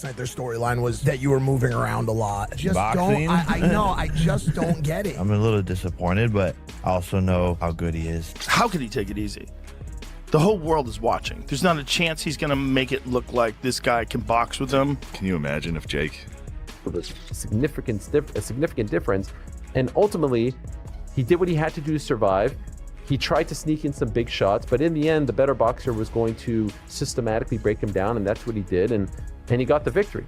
Their storyline was that you were moving around a lot. I know, I just don't get it. I'm a little disappointed, but I also know how good he is. How could he take it easy? The whole world is watching. There's not a chance he's going to make it look like this guy can box with him. Can you imagine if Jake... Was a significant difference, and ultimately, he did what he had to do to survive. He tried to sneak in some big shots, but in the end, the better boxer was going to systematically break him down, and that's what he did, and he got the victory.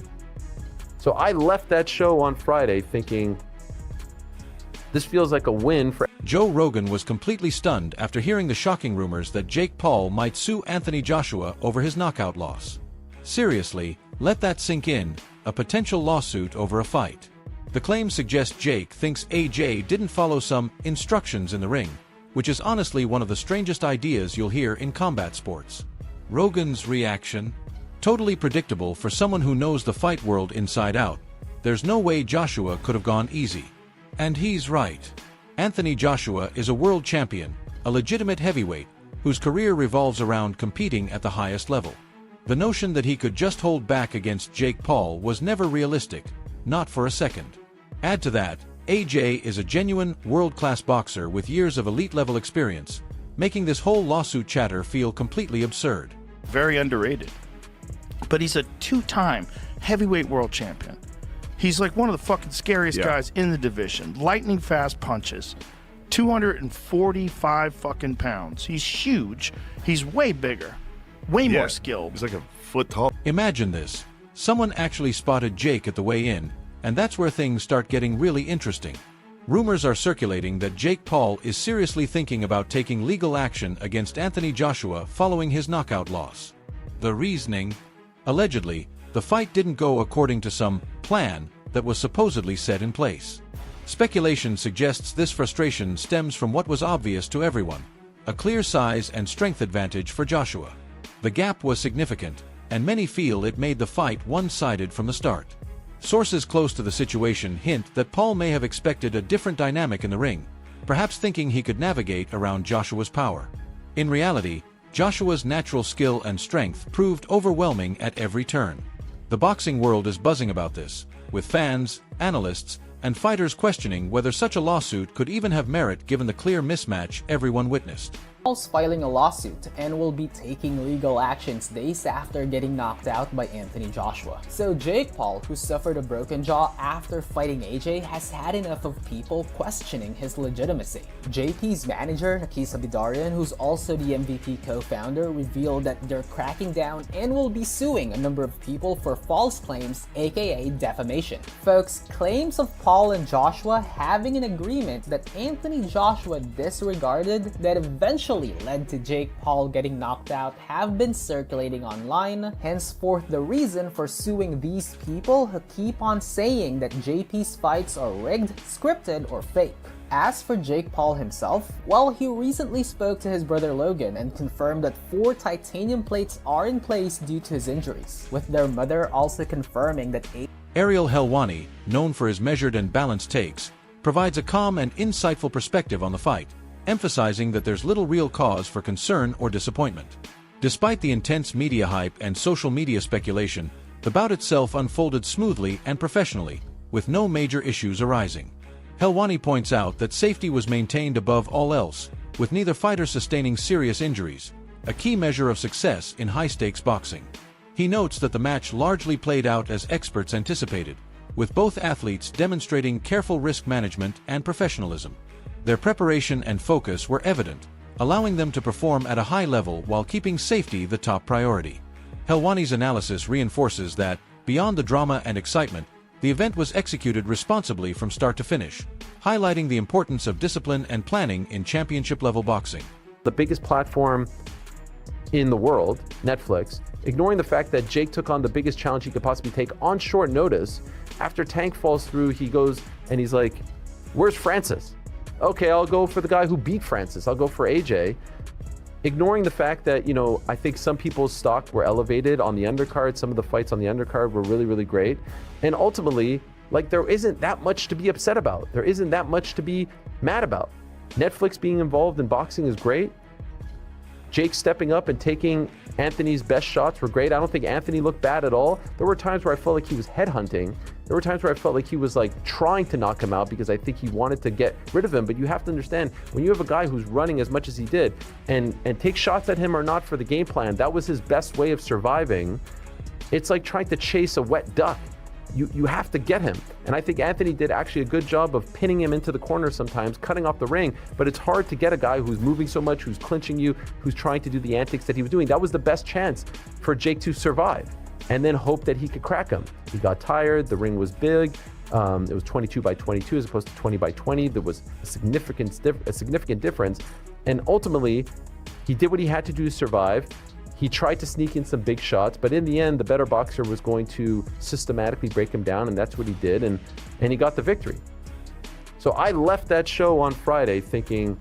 So I left that show on Friday thinking, this feels like a win for... Joe Rogan was completely stunned after hearing the shocking rumors that Jake Paul might sue Anthony Joshua over his knockout loss. Seriously, let that sink in, a potential lawsuit over a fight. The claims suggest Jake thinks AJ didn't follow some instructions in the ring, which is honestly one of the strangest ideas you'll hear in combat sports. Rogan's reaction? Totally predictable for someone who knows the fight world inside out. There's no way Joshua could have gone easy. And he's right. Anthony Joshua is a world champion, a legitimate heavyweight, whose career revolves around competing at the highest level. The notion that he could just hold back against Jake Paul was never realistic, not for a second. Add to that, AJ is a genuine, world-class boxer with years of elite-level experience, making this whole lawsuit chatter feel completely absurd. Very underrated. But he's a two-time heavyweight world champion. He's like one of the fucking scariest guys in the division. Lightning fast punches. 245 fucking pounds. He's huge. He's way bigger. Way more skilled. He's like a foot tall. Imagine this. Someone actually spotted Jake at the weigh-in, and that's where things start getting really interesting. Rumors are circulating that Jake Paul is seriously thinking about taking legal action against Anthony Joshua following his knockout loss. The reasoning? Allegedly, the fight didn't go according to some plan that was supposedly set in place. Speculation suggests this frustration stems from what was obvious to everyone: a clear size and strength advantage for Joshua. The gap was significant, and many feel it made the fight one-sided from the start. Sources close to the situation hint that Paul may have expected a different dynamic in the ring, perhaps thinking he could navigate around Joshua's power. In reality, Joshua's natural skill and strength proved overwhelming at every turn. The boxing world is buzzing about this, with fans, analysts, and fighters questioning whether such a lawsuit could even have merit given the clear mismatch everyone witnessed. Paul's filing a lawsuit and will be taking legal actions days after getting knocked out by Anthony Joshua. So Jake Paul, who suffered a broken jaw after fighting AJ, has had enough of people questioning his legitimacy. JP's manager, Nakisa Bidarian, who's also the MVP co-founder, revealed that they're cracking down and will be suing a number of people for false claims, aka defamation. Folks, claims of Paul and Joshua having an agreement that Anthony Joshua disregarded that eventually led to Jake Paul getting knocked out have been circulating online, henceforth the reason for suing these people who keep on saying that JP's fights are rigged, scripted, or fake. As for Jake Paul himself, well, he recently spoke to his brother Logan and confirmed that 4 titanium plates are in place due to his injuries, with their mother also confirming that Ariel Helwani, known for his measured and balanced takes, provides a calm and insightful perspective on the fight, emphasizing that there's little real cause for concern or disappointment. Despite the intense media hype and social media speculation, the bout itself unfolded smoothly and professionally, with no major issues arising. Helwani points out that safety was maintained above all else, with neither fighter sustaining serious injuries, a key measure of success in high-stakes boxing. He notes that the match largely played out as experts anticipated, with both athletes demonstrating careful risk management and professionalism. Their preparation and focus were evident, allowing them to perform at a high level while keeping safety the top priority. Helwani's analysis reinforces that, beyond the drama and excitement, the event was executed responsibly from start to finish, highlighting the importance of discipline and planning in championship-level boxing. The biggest platform in the world, Netflix, ignoring the fact that Jake took on the biggest challenge he could possibly take on short notice. After Tank falls through, he goes and he's like, "Where's Francis?" "Okay, I'll go for the guy who beat Francis. I'll go for AJ." Ignoring the fact that, you know, I think some people's stock were elevated on the undercard. Some of the fights on the undercard were really, really great. And ultimately, like, there isn't that much to be upset about. There isn't that much to be mad about. Netflix being involved in boxing is great. Jake stepping up and taking Anthony's best shots were great. I don't think Anthony looked bad at all. There were times where I felt like he was headhunting. There were times where I felt like he was like trying to knock him out because I think he wanted to get rid of him. But you have to understand, when you have a guy who's running as much as he did and take shots at him or not for the game plan, that was his best way of surviving. It's like trying to chase a wet duck. You have to get him. And I think Anthony did actually a good job of pinning him into the corner sometimes, cutting off the ring, but it's hard to get a guy who's moving so much, who's clinching you, who's trying to do the antics that he was doing. That was the best chance for Jake to survive and then hope that he could crack him. He got tired, the ring was big. It was 22 by 22 as opposed to 20 by 20. There was a significant difference. And ultimately, he did what he had to do to survive. He tried to sneak in some big shots, but in the end, the better boxer was going to systematically break him down, and that's what he did, and he got the victory. So I left that show on Friday thinking,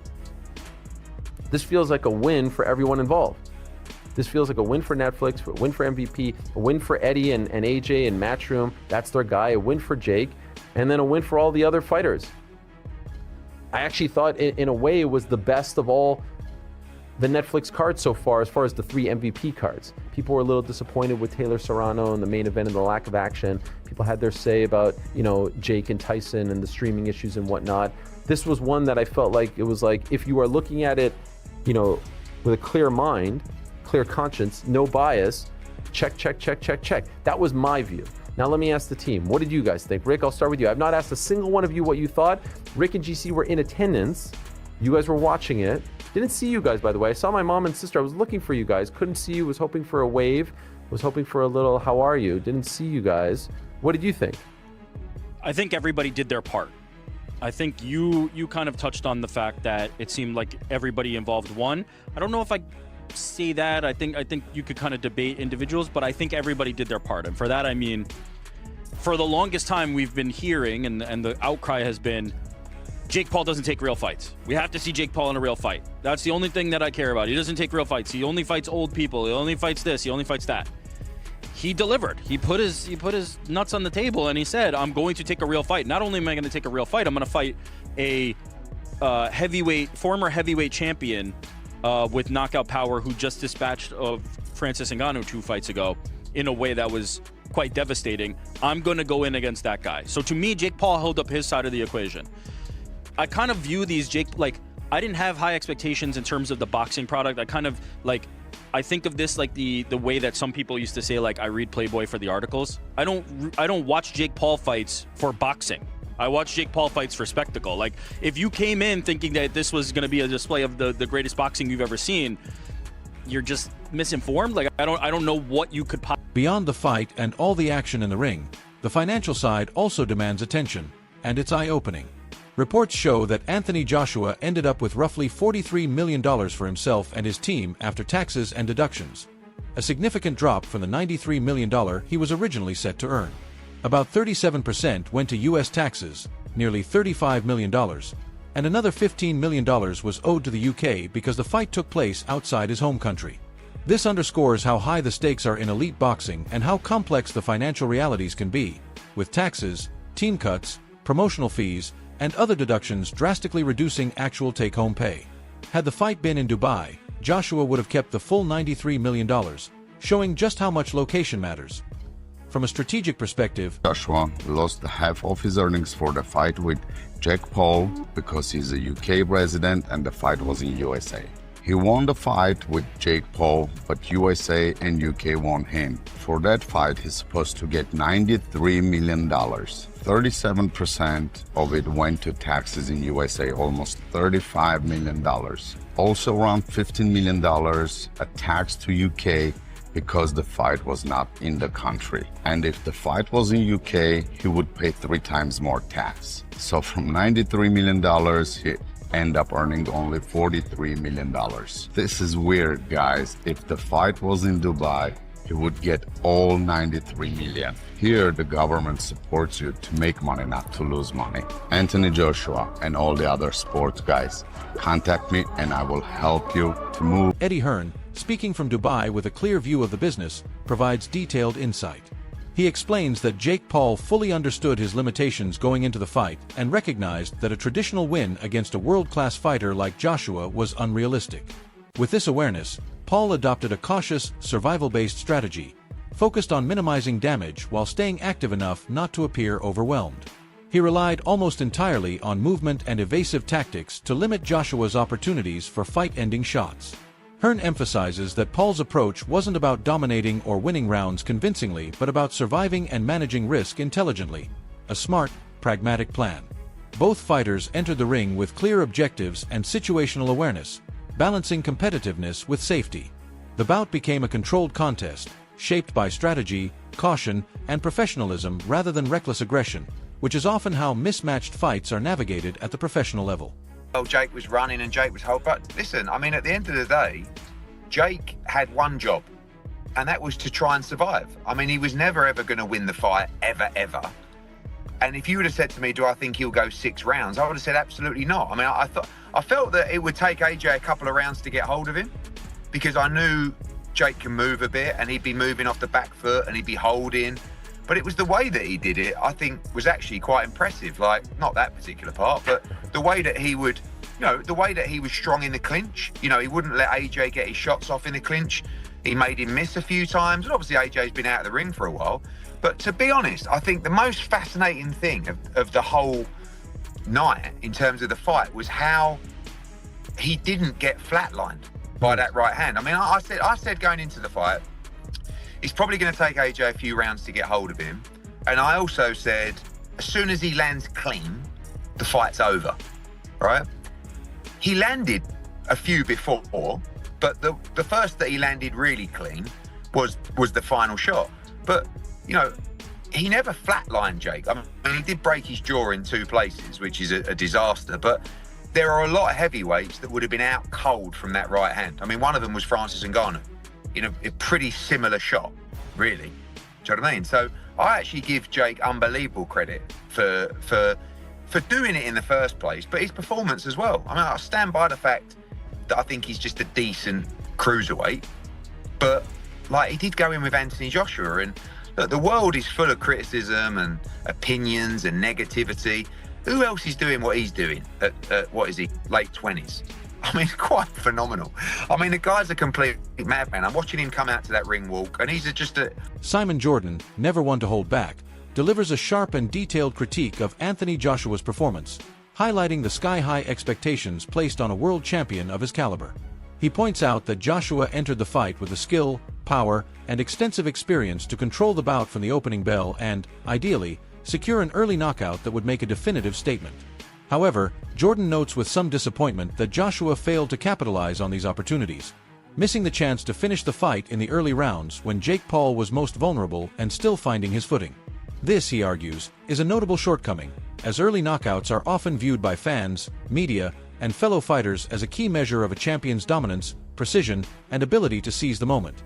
this feels like a win for everyone involved. This feels like a win for Netflix, a win for MVP, a win for Eddie and AJ and Matchroom. That's their guy. A win for Jake, and then a win for all the other fighters. I actually thought, in a way, it was the best of all the Netflix cards so far as the 3 MVP cards. People were a little disappointed with Taylor Serrano in the main event and the lack of action. People had their say about, Jake and Tyson and the streaming issues and whatnot. This was one that I felt like it was like, if you are looking at it, with a clear mind, clear conscience, no bias, check. That was my view. Now let me ask the team, what did you guys think? Rick, I'll start with you. I've not asked a single one of you what you thought. Rick and GC were in attendance. You guys were watching it. Didn't see you guys, by the way. I saw my mom and sister. I was looking for you guys. Couldn't see you. Was hoping for a wave. Was hoping for a little, how are you? Didn't see you guys. What did you think? I think everybody did their part. I think you kind of touched on the fact that it seemed like everybody involved won. I don't know if I say that. I think you could kind of debate individuals, but I think everybody did their part. And for that, I mean, for the longest time we've been hearing, and the outcry has been, Jake Paul doesn't take real fights. We have to see Jake Paul in a real fight. That's the only thing that I care about. He doesn't take real fights. He only fights old people. He only fights this. He only fights that. He delivered. He put his nuts on the table and he said, I'm going to take a real fight. Not only am I going to take a real fight, I'm going to fight a former heavyweight champion with knockout power who just dispatched of Francis Ngannou 2 fights ago in a way that was quite devastating. I'm going to go in against that guy. So to me, Jake Paul held up his side of the equation. I kind of view these I didn't have high expectations in terms of the boxing product. I think of this like the way that some people used to say, like, I read Playboy for the articles. I don't watch Jake Paul fights for boxing. I watch Jake Paul fights for spectacle. Like, if you came in thinking that this was going to be a display of the greatest boxing you've ever seen, you're just misinformed. Like, I don't know what you could Beyond the fight and all the action in the ring, the financial side also demands attention, and it's eye-opening. Reports show that Anthony Joshua ended up with roughly $43 million for himself and his team after taxes and deductions, a significant drop from the $93 million he was originally set to earn. About 37% went to U.S. taxes, nearly $35 million, and another $15 million was owed to the UK because the fight took place outside his home country. This underscores how high the stakes are in elite boxing and how complex the financial realities can be, with taxes, team cuts, promotional fees, and other deductions drastically reducing actual take-home pay. Had the fight been in Dubai, Joshua would have kept the full $93 million, showing just how much location matters. From a strategic perspective, Joshua lost half of his earnings for the fight with Jake Paul because he's a UK resident and the fight was in USA. He won the fight with Jake Paul, but USA and UK won him. For that fight, he's supposed to get $93 million. 37% of it went to taxes in USA, almost $35 million. Also around $15 million a tax to UK because the fight was not in the country. And if the fight was in UK, he would pay 3 times more tax. So from $93 million, he end up earning only $43 million. This is weird, guys. If the fight was in Dubai, he would get all 93 million. Here, the government supports you to make money, not to lose money. Anthony Joshua and all the other sports guys, contact me and I will help you to move. Eddie Hearn, speaking from Dubai with a clear view of the business, provides detailed insight. He explains that Jake Paul fully understood his limitations going into the fight and recognized that a traditional win against a world-class fighter like Joshua was unrealistic. With this awareness, Paul adopted a cautious, survival-based strategy, focused on minimizing damage while staying active enough not to appear overwhelmed. He relied almost entirely on movement and evasive tactics to limit Joshua's opportunities for fight-ending shots. Hearn emphasizes that Paul's approach wasn't about dominating or winning rounds convincingly, but about surviving and managing risk intelligently. A smart, pragmatic plan. Both fighters entered the ring with clear objectives and situational awareness, balancing competitiveness with safety. The bout became a controlled contest, shaped by strategy, caution, and professionalism rather than reckless aggression, which is often how mismatched fights are navigated at the professional level. Well, Jake was running and Jake was holding. But listen, I mean, at the end of the day, Jake had one job, and that was to try and survive. I mean, he was never, ever going to win the fight, ever, ever. And if you would have said to me, do I think he'll go 6 rounds? I would have said absolutely not. I mean, I felt that it would take AJ a couple of rounds to get hold of him, because I knew Jake can move a bit and he'd be moving off the back foot and he'd be holding. But it was the way that he did it, I think, was actually quite impressive. Like, not that particular part, but the way that he would, you know, the way that he was strong in the clinch. You know, he wouldn't let AJ get his shots off in the clinch. He made him miss a few times. And obviously AJ's been out of the ring for a while. But to be honest, I think the most fascinating thing of the whole night in terms of the fight was how he didn't get flatlined by that right hand. I mean, I said going into the fight, it's probably going to take AJ a few rounds to get hold of him. And I also said, as soon as he lands clean, the fight's over, right? He landed a few before, but the first that he landed really clean was the final shot. But, you know, he never flatlined Jake. I mean, he did break his jaw in 2 places, which is a disaster, but there are a lot of heavyweights that would have been out cold from that right hand. I mean, one of them was Francis Ngannou in a pretty similar shot, really. Do you know what I mean? So I actually give Jake unbelievable credit for doing it in the first place, but his performance as well. I mean, I stand by the fact that I think he's just a decent cruiserweight, but like, he did go in with Anthony Joshua, and look, the world is full of criticism and opinions and negativity. Who else is doing what he's doing at what is he, late 20s? I mean, quite phenomenal. I mean, the guy's a complete madman. I'm watching him come out to that ring walk, and he's just a... Simon Jordan, never one to hold back, delivers a sharp and detailed critique of Anthony Joshua's performance, highlighting the sky-high expectations placed on a world champion of his caliber. He points out that Joshua entered the fight with the skill, power, and extensive experience to control the bout from the opening bell and, ideally, secure an early knockout that would make a definitive statement. However, Jordan notes with some disappointment that Joshua failed to capitalize on these opportunities, missing the chance to finish the fight in the early rounds when Jake Paul was most vulnerable and still finding his footing. This, he argues, is a notable shortcoming, as early knockouts are often viewed by fans, media, and fellow fighters as a key measure of a champion's dominance, precision, and ability to seize the moment.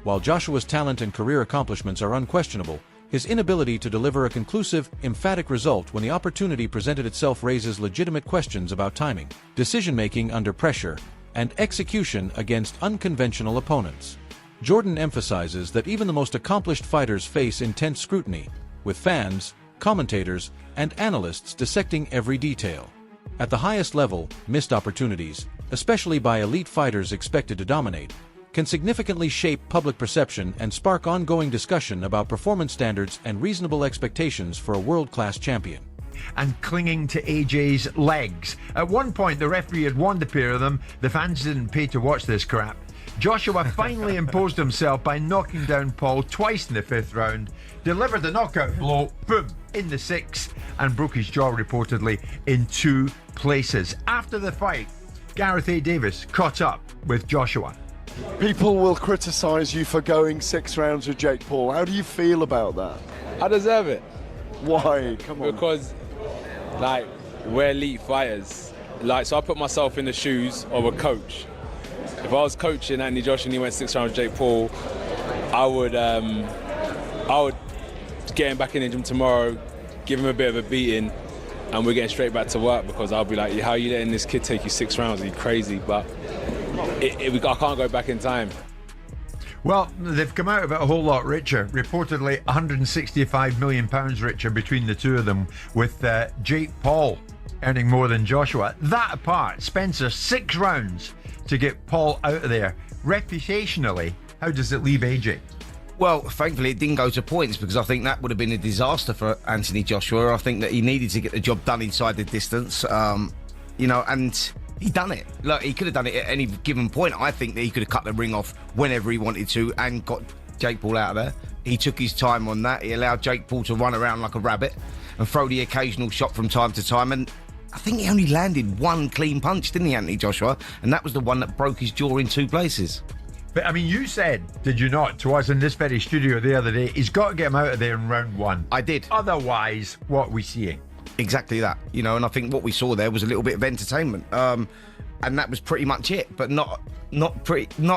While Joshua's talent and career accomplishments are unquestionable, his inability to deliver a conclusive, emphatic result when the opportunity presented itself raises legitimate questions about timing, decision-making under pressure, and execution against unconventional opponents. Jordan emphasizes that even the most accomplished fighters face intense scrutiny, with fans, commentators, and analysts dissecting every detail. At the highest level, missed opportunities, especially by elite fighters expected to dominate, can significantly shape public perception and spark ongoing discussion about performance standards and reasonable expectations for a world-class champion. And clinging to AJ's legs. At one point, the referee had warned the pair of them. The fans didn't pay to watch this crap. Joshua finally imposed himself by knocking down Paul twice in the 5th round, delivered the knockout blow, boom, in the 6th, and broke his jaw reportedly in 2 places. After the fight, Gareth A. Davis caught up with Joshua. People will criticise you for going 6 rounds with Jake Paul. How do you feel about that? I deserve it. Why? Come on. Because, like, we're elite fighters. Like, so I put myself in the shoes of a coach. If I was coaching Anthony Joshua and he went 6 rounds with Jake Paul, I would get him back in the gym tomorrow, give him a bit of a beating, and we're getting straight back to work, because I'll be like, how are you letting this kid take you 6 rounds? Are you crazy? But I can't go back in time. Well, they've come out of it a whole lot richer. Reportedly £165 million richer between the two of them, with Jake Paul earning more than Joshua. That apart, Spencer, 6 rounds to get Paul out of there reputationally, how does it leave AJ? Well, thankfully, it didn't go to points because I think that would have been a disaster for Anthony Joshua. I think that he needed to get the job done inside the distance, you know, and he done it. Look, he could have done it at any given point. I think that he could have cut the ring off whenever he wanted to and got Jake Paul out of there. He took his time on that. He allowed Jake Paul to run around like a rabbit and throw the occasional shot from time to time. And I think he only landed one clean punch, didn't he, Anthony Joshua? And that was the one that broke his jaw in 2 places. But I mean, you said, did you not, to us in this very studio the other day, he's got to get him out of there in round 1. I did. Otherwise, what are we seeing? Exactly that, you know, and I think what we saw there was a little bit of entertainment, and that was pretty much it. But not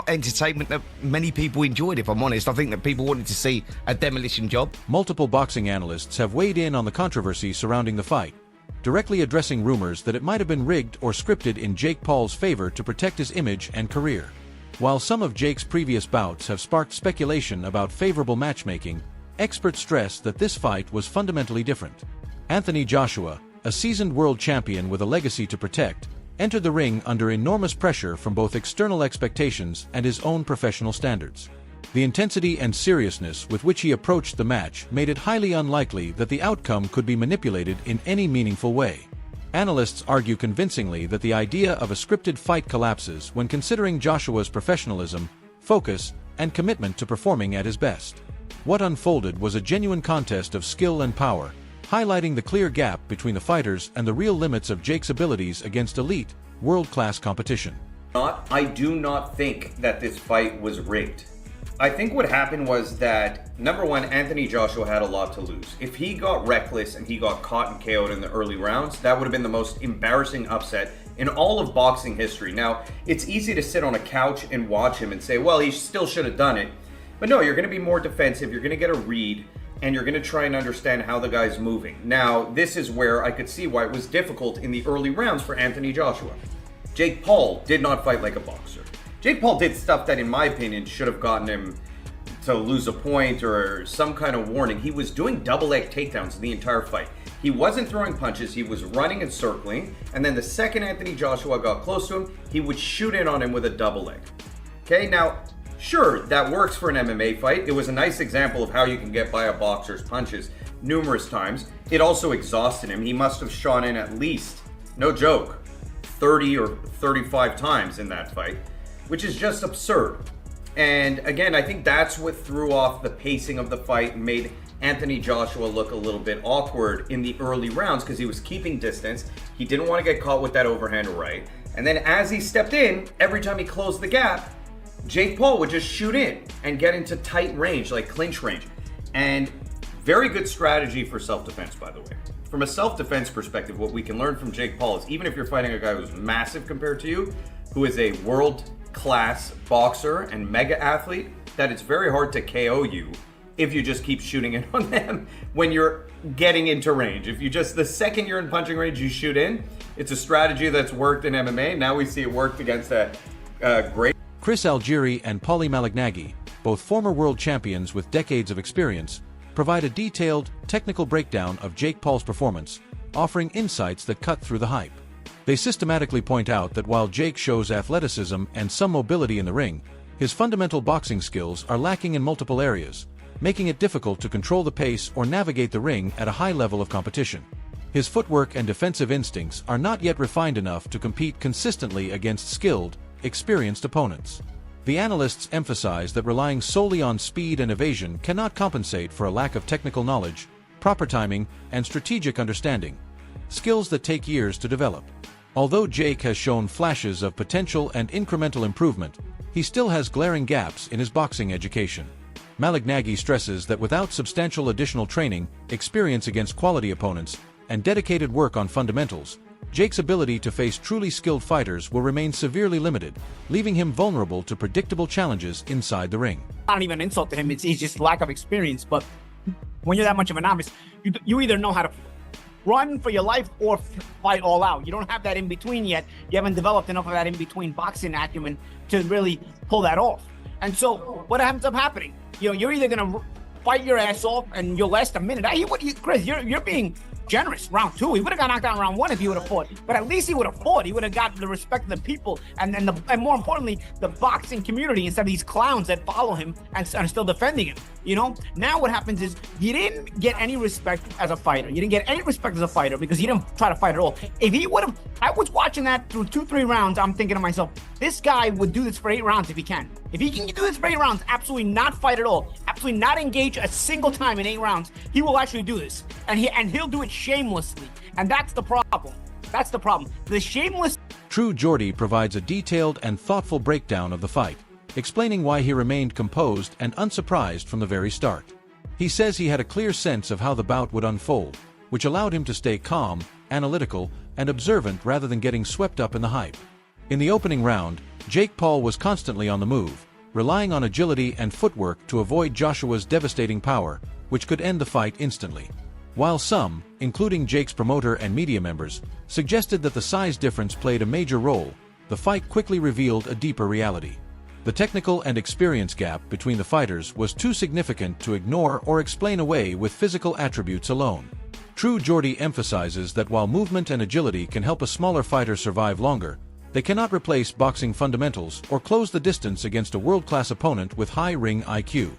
entertainment that many people enjoyed, if I'm honest. I think that people wanted to see a demolition job. Multiple boxing analysts have weighed in on the controversy surrounding the fight, directly addressing rumors that it might have been rigged or scripted in Jake Paul's favor to protect his image and career. While some of Jake's previous bouts have sparked speculation about favorable matchmaking, experts stress that this fight was fundamentally different. Anthony Joshua, a seasoned world champion with a legacy to protect, entered the ring under enormous pressure from both external expectations and his own professional standards. The intensity and seriousness with which he approached the match made it highly unlikely that the outcome could be manipulated in any meaningful way. Analysts argue convincingly that the idea of a scripted fight collapses when considering Joshua's professionalism, focus, and commitment to performing at his best. What unfolded was a genuine contest of skill and power, highlighting the clear gap between the fighters and the real limits of Jake's abilities against elite, world-class competition. I do not think that this fight was rigged. I think what happened was that, number one, Anthony Joshua had a lot to lose. If he got reckless and he got caught and KO'd in the early rounds, that would have been the most embarrassing upset in all of boxing history. Now, it's easy to sit on a couch and watch him and say, well, he still should have done it. But no, you're going to be more defensive, you're going to get a read, and you're going to try and understand how the guy's moving. Now, this is where I could see why it was difficult in the early rounds for Anthony Joshua. Jake Paul did not fight like a boxer. Jake Paul did stuff that, in my opinion, should have gotten him to lose a point or some kind of warning. He was doing double leg takedowns the entire fight. He wasn't throwing punches, he was running and circling, and then the second Anthony Joshua got close to him, he would shoot in on him with a double leg. Okay, now, sure, that works for an MMA fight. It was a nice example of how you can get by a boxer's punches numerous times. It also exhausted him. He must have shot in at least, no joke, 30 or 35 times in that fight, which is just absurd. And again, I think that's what threw off the pacing of the fight and made Anthony Joshua look a little bit awkward in the early rounds because he was keeping distance. He didn't want to get caught with that overhand right. And then as he stepped in, every time he closed the gap, Jake Paul would just shoot in and get into tight range, like clinch range. And very good strategy for self-defense, by the way. From a self-defense perspective, what we can learn from Jake Paul is even if you're fighting a guy who's massive compared to you, who is a world-class boxer and mega athlete, that it's very hard to KO you if you just keep shooting in on them when you're getting into range. If you just, the second you're in punching range, you shoot in. It's a strategy that's worked in MMA. Now we see it worked against a great... Chris Algieri and Paulie Malignaggi, both former world champions with decades of experience, provide a detailed, technical breakdown of Jake Paul's performance, offering insights that cut through the hype. They systematically point out that while Jake shows athleticism and some mobility in the ring, his fundamental boxing skills are lacking in multiple areas, making it difficult to control the pace or navigate the ring at a high level of competition. His footwork and defensive instincts are not yet refined enough to compete consistently against skilled, experienced opponents. The analysts emphasize that relying solely on speed and evasion cannot compensate for a lack of technical knowledge, proper timing, and strategic understanding, skills that take years to develop. Although Jake has shown flashes of potential and incremental improvement, he still has glaring gaps in his boxing education. Malignaggi stresses that without substantial additional training, experience against quality opponents, and dedicated work on fundamentals, Jake's ability to face truly skilled fighters will remain severely limited, leaving him vulnerable to predictable challenges inside the ring. I don't even insult to him, it's just lack of experience, but when you're that much of a novice, you either know how to run for your life or fight all out. You don't have that in between yet. You haven't developed enough of that in between boxing acumen to really pull that off. And so what ends up happening? You're either gonna fight your ass off and you'll last a minute. I hear what you, Chris, you're being generous. Round 2, he would have got knocked out in round 1 if he would have fought. But at least he would have fought. He would have got the respect of the people and more importantly, the boxing community instead of these clowns that follow him and are still defending him. You know, now what happens is you didn't get any respect as a fighter. You didn't get any respect as a fighter because you didn't try to fight at all. If he would have, I was watching that through 2-3 rounds. I'm thinking to myself, this guy would do this for 8 rounds if he can. If he can do this for 8 rounds, absolutely not fight at all, absolutely not engage a single time in 8 rounds, he will actually do this. And he'll do it shamelessly. And that's the problem. That's the problem. The shameless. True Geordie provides a detailed and thoughtful breakdown of the fight, explaining why he remained composed and unsurprised from the very start. He says he had a clear sense of how the bout would unfold, which allowed him to stay calm, analytical, and observant rather than getting swept up in the hype. In the opening round, Jake Paul was constantly on the move, relying on agility and footwork to avoid Joshua's devastating power, which could end the fight instantly. While some, including Jake's promoter and media members, suggested that the size difference played a major role, the fight quickly revealed a deeper reality. The technical and experience gap between the fighters was too significant to ignore or explain away with physical attributes alone. True Geordie emphasizes that while movement and agility can help a smaller fighter survive longer, they cannot replace boxing fundamentals or close the distance against a world-class opponent with high ring IQ.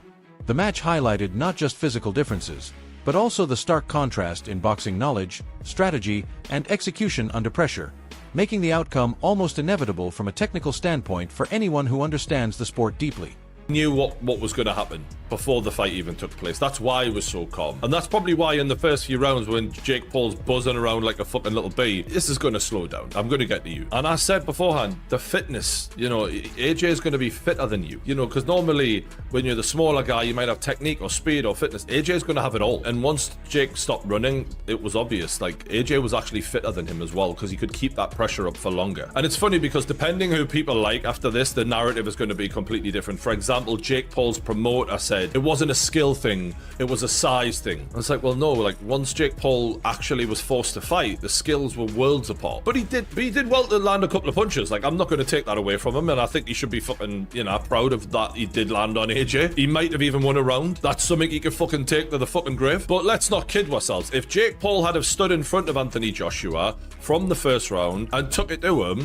The match highlighted not just physical differences, but also the stark contrast in boxing knowledge, strategy, and execution under pressure, making the outcome almost inevitable from a technical standpoint for anyone who understands the sport deeply. Knew what was going to happen before the fight even took place. That's why he was so calm. And that's probably why in the first few rounds when Jake Paul's buzzing around like a fucking little bee, this is going to slow down. I'm going to get to you. And I said beforehand, the fitness, you know, AJ is going to be fitter than you, you know, because normally when you're the smaller guy, you might have technique or speed or fitness. AJ is going to have it all. And once Jake stopped running, it was obvious. Like, AJ was actually fitter than him as well because he could keep that pressure up for longer. And it's funny because depending who people like after this, the narrative is going to be completely different. For example, Jake Paul's promoter said it wasn't a skill thing, it was a size thing. I was like, well, no, like once Jake Paul actually was forced to fight, the skills were worlds apart. But he did well to land a couple of punches. Like, I'm not going to take that away from him, and I think he should be fucking, you know, proud of that. He did land on AJ. He might have even won a round. That's something he could fucking take to the fucking grave. But let's not kid ourselves. If Jake Paul had have stood in front of Anthony Joshua from the first round and took it to him,